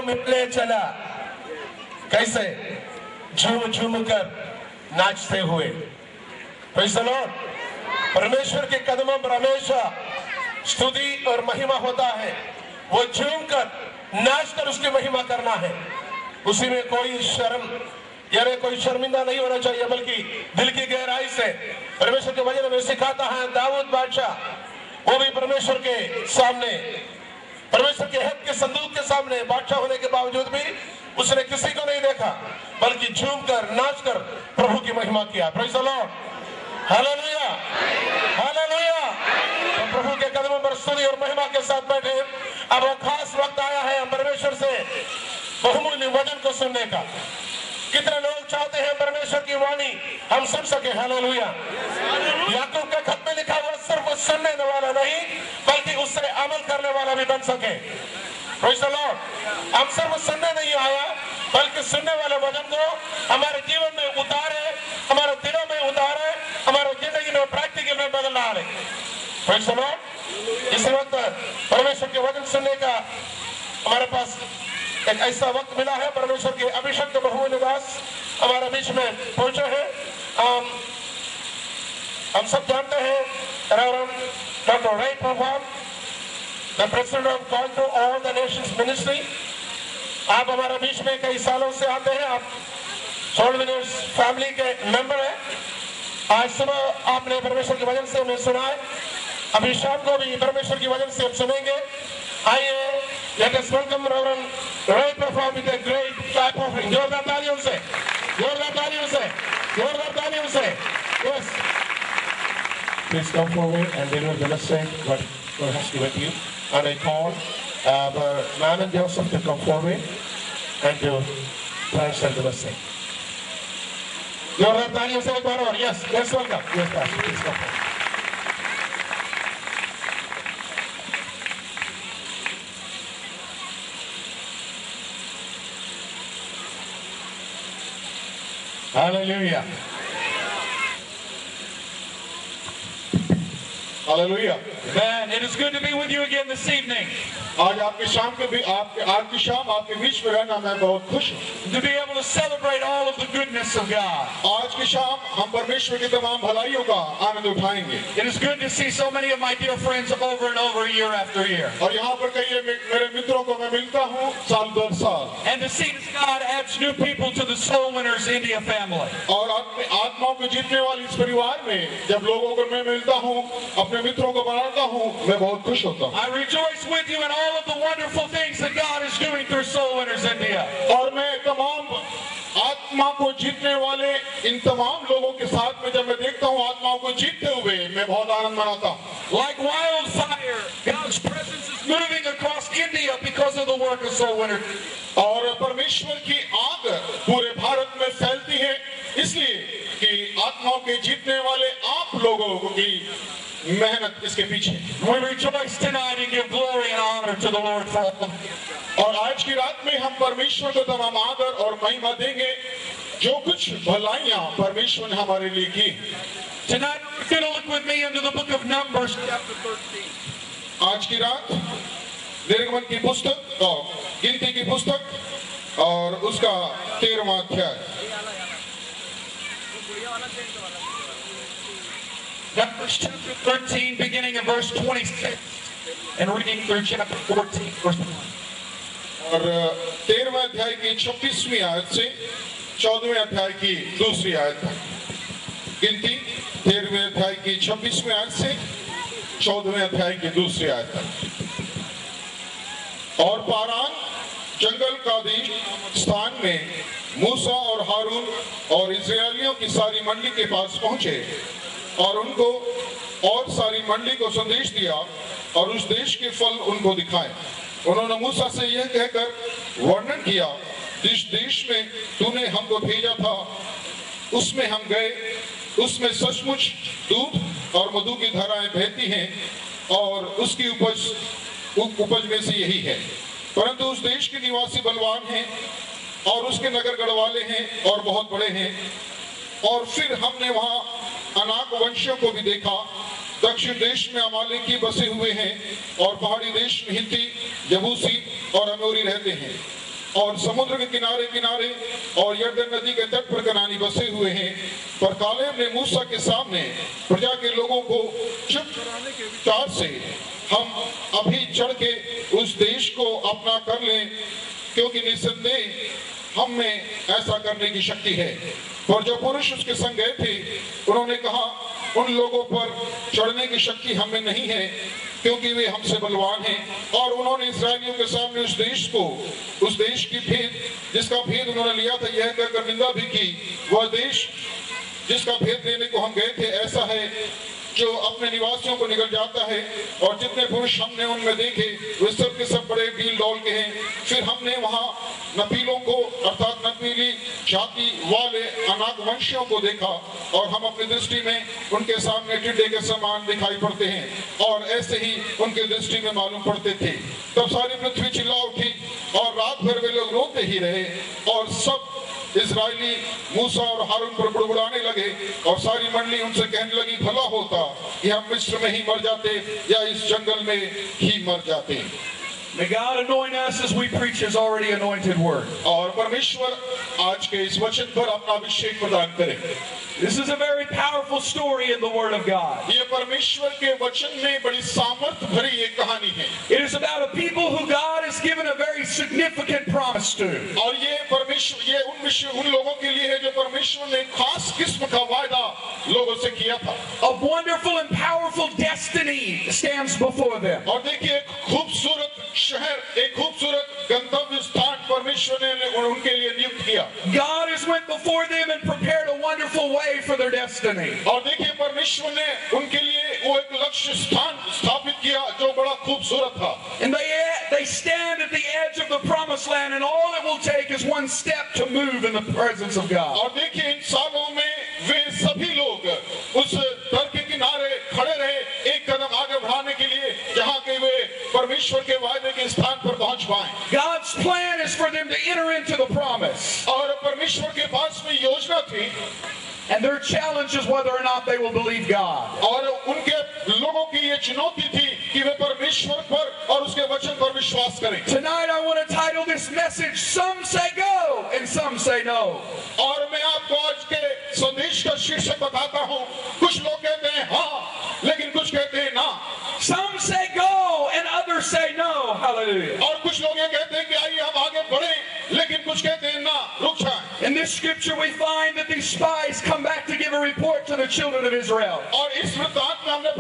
मिलने चला, कैसे झूम झूम कर नाचते हुए। Praise the Lord. परमेश्वर के कदमों पर हमेशा स्तुति और महिमा होता है। वो झूम कर नाच कर उसकी महिमा करना है। उसी में कोई शर्म यानी कोई शर्मिंदा नहीं होना चाहिए, बल्कि दिल की गहराई से परमेश्वर के वचन में सिखाता है। दाऊद बादशाह, वो भी परमेश्वर के सामने, परमेश्वर के हक के संदूक के सामने बादशाह होने के बावजूद भी उसने किसी को नहीं देखा, बल्कि झूम कर नाच कर प्रभु की महिमा किया। Praise the Lord. Hallelujah, hallelujah. तो प्रभु के कदमों पर स्तुति और महिमा के साथ बैठे। अब वो खास वक्त आया है परमेश्वर से बहुमूल्य वचन को सुनने का। कितने लोग चाहते हैं परमेश्वर की वाणी हम सुन सके। हालेलुया। याकूब के खत में लिखा हुआ सिर्फ सुनने वाला नहीं, बल्कि उससे अमल करने वाला भी बन सके। Praise the Lord. हम सिर्फ सुनने नहीं आया, बल्कि सुनने वाले वचन को हमारे जीवन में उतारे, हमारे दिलों में उतारे, हमारे जिंदगी में प्रैक्टिकल में बदल डाले। Praise the Lord. इस वक्त परमेश्वर के वचन सुनने का हमारे पास एक ऐसा वक्त मिला है। परमेश्वर के अभिषेक बहुमूल्य दास हमारे बीच में पहुंचे हैं। हम सब जानते हैं doctor Ray Prabhav, the president of call to all the nations ministry. आप हमारे बीच में कई सालों से आते हैं। आप सोल विनर्स फैमिली के मेंबर हैं। आज सुबह आपने परमेश्वर के वचन से हमें सुना है, अभी शाम को भी परमेश्वर की वचन से हम सुनेंगे। आइए, let us welcome Reverend Ray Perform with a great clap offering. जोरदार तालियों से, जोरदार तालियों से, जोरदार तालियों से। Yes. Please come forward and deliver the message what God has given to you. And I call Man and Joseph to come forward and to translate the message. जोरदार तालियों से एक बार और। Yes, let's welcome. Yes, Pastor, please come forward. Hallelujah. Hallelujah. Man, it is good to be with you again this evening. आज आपकी शाम आपके बीच में रहना मैं बहुत खुश हूँ। To be able to celebrate all of the goodness of God. आज की शाम हम परमेश्वर की तमाम भलाइयों का आनंद उठाएंगे। It is good to see so many of my dear friends over and over year after year. और यहाँ पर कई मेरे मित्रों को मैं मिलता हूँ साल दर साल। And to see that God adds new people to the Soul Winners India family. और अपने आत्माओं को जीतने वाले इस परिवार में जब लोगों को मैं मिलता हूँ, अपने मित्रों को बनाता हूँ, मैं बहुत खुश होता हूँ। I rejoice with you in all of the wonderful things that God is doing through Soul Winners India. और मैं तमाम आत्मा को जीतने वाले इन तमाम लोगों के साथ में जब मैं देखता हूँ आत्माओं को जीतते हुए, मैं बहुत आनंद मनाता हूँ। Like wildfire, God's presence is moving across India because of the work of Soul Winners. और परमेश्वर की आग पूरे भारत में फैलती है, इसलिए कि आत्माओं के जीतने वाले आप लोगों की मेहनत इसके पीछे। We rejoice tonight and give glory and honor to the Lord for all. और आज की रात में हम परमेश्वर को तमाम आदर और महिमा देंगे जो कुछ भलाइयां परमेश्वर ने हमारे लिए की। Tonight, we're going to look with me into the book of Numbers, chapter 13. आज की रात निर्गमन की पुस्तक और गिनती की पुस्तक और उसका 13वां अध्याय। Numbers chapter 13, beginning in verse 26, and reading through chapter 14, verse 1. और 13वें अध्याय की 26वीं आयत से 14वें अध्याय की दूसरी आयत तक। गिनती 13वें अध्याय की 26वीं आयत से 14वें अध्याय की दूसरी आयत तक। और पारान जंगल कादेश स्थान में मूसा और हारून और इस्राएलियों की सारी मंडली के पास पहुंचे और उनको और सारी मंडली को संदेश दिया और उस देश के फल उनको दिखाए। उन्होंने मूसा से यह कहकर वर्णन किया, जिस देश में तूने हमको भेजा था उसमें हम गए, उसमें सचमुच दूध और मधु की धाराएं बहती हैं और उसकी उपज में से यही है। परंतु उस देश के निवासी बलवान हैं और उसके नगर गढ़वाले हैं और बहुत बड़े हैं। और फिर हमने वहाँ अनाक वंशियों को भी देखा। दक्षिण देश में अमालेकी बसे हुए हैं और पहाड़ी देश में हित्ती, जबूसी और अमोरी रहते हैं। और समुद्र के किनारे किनारे और यरदन नदी के तट पर कनानी बसे हुए हैं। पर कालेब ने मूसा के सामने प्रजा के लोगों को चुप कराने के विचार से हम अभी चढ़ के उस देश को अपना कर लें, क्योंकि निस्संदेह हम में ऐसा करने की शक्ति है। और जो पुरुष उसके संग गए थे उन्होंने कहा, उन लोगों पर चढ़ने की शक्ति हमें नहीं है, क्योंकि वे हमसे बलवान हैं। और उन्होंने इस्राएलियों के सामने उस देश की भेद, जिसका भेद उन्होंने लिया था, यह कहकर निंदा भी की, वह देश जिसका भेद लेने को हम गए थे ऐसा है जो अपने निवासियों को निकल जाता है, और जितने पुरुष हमने उनमें देखे वे सब के सब बड़े बील डौल के हैं। फिर हमने वहाँ नपीलों को अर्थात नपीली जाति वाले अनागवंशियों को देखा, और हम अपनी दृष्टि में उनके सामने टिड्डे के समान दिखाई पड़ते हैं, और ऐसे ही उनके दृष्टि में मालूम पड़ते थे। तब सारी पृथ्वी चिल्ला उठी और रात भर वे लोग रोते ही रहे, और सब इजरायली मूसा और हारून पर बुड़बुड़ाने लगे, और सारी मंडली उनसे कहने लगी, भला होता कि हम मिस्र में ही मर जाते या इस जंगल में ही मर जाते। May God anoint us as we preach His already anointed word. और परमेश्वर आज के इस वचन पर अपना अभिषेक प्रदान करे। This is a very powerful story in the Word of God. ये परमेश्वर के वचन में बड़ी सामर्थ भरी एक कहानी है। It is about a people who God has given a very significant promise to. और ये उन लोगों के लिए है जो परमेश्वर ने खास किस्म का वायदा लोगों से किया था। A wonderful and powerful destiny stands before them. और देखिए, एक खूबसूरत शहर, एक खूबसूरत गंतव्य स्थान परमेश्वर ने उनके लिए नियुक्त किया। God has went before them and prepared a wonderful way for their destiny. और देखिए, परमेश्वर ने उनके लिए वो एक लक्ष्य स्थान स्थापित किया जो बड़ा खूबसूरत था। And they stand at the edge of the promised land, and all it will take is one step to move in the presence of God. और देखिए, इन सालों में वे सभी लोग उस दर के किनारे खड़े रहे, एक कदम आगे बढ़ाने के लिए, जहाँ के वे परमेश्वर के वायदे के स्थान पर पहुंच पाए। God's plan is for them to enter into the promise. और परमेश्वर के पास में योजना थी, and their challenge is whether or not they will believe God. और उनके लोगों की ये चुनौती थी कि वे परमेश्वर पर और उसके वचन पर विश्वास करें। Tonight I want to title this message, Some Say Go and Some Say No. और मैं आपको आज के संदेश का शीर्षक बताता हूँ। कुछ लोग कहते हैं हाँ, लेकिन कुछ कहते हैं ना। Some say go and others say no. Hallelujah. और कुछ लोग ये कहते हैं कि आइए हम आगे बढ़ें, लेकिन कुछ कहते हैं ना, रुक जाएं। In this scripture we find that these spies come back to give a report to the children of Israel. और इस वृत्तांत में हमने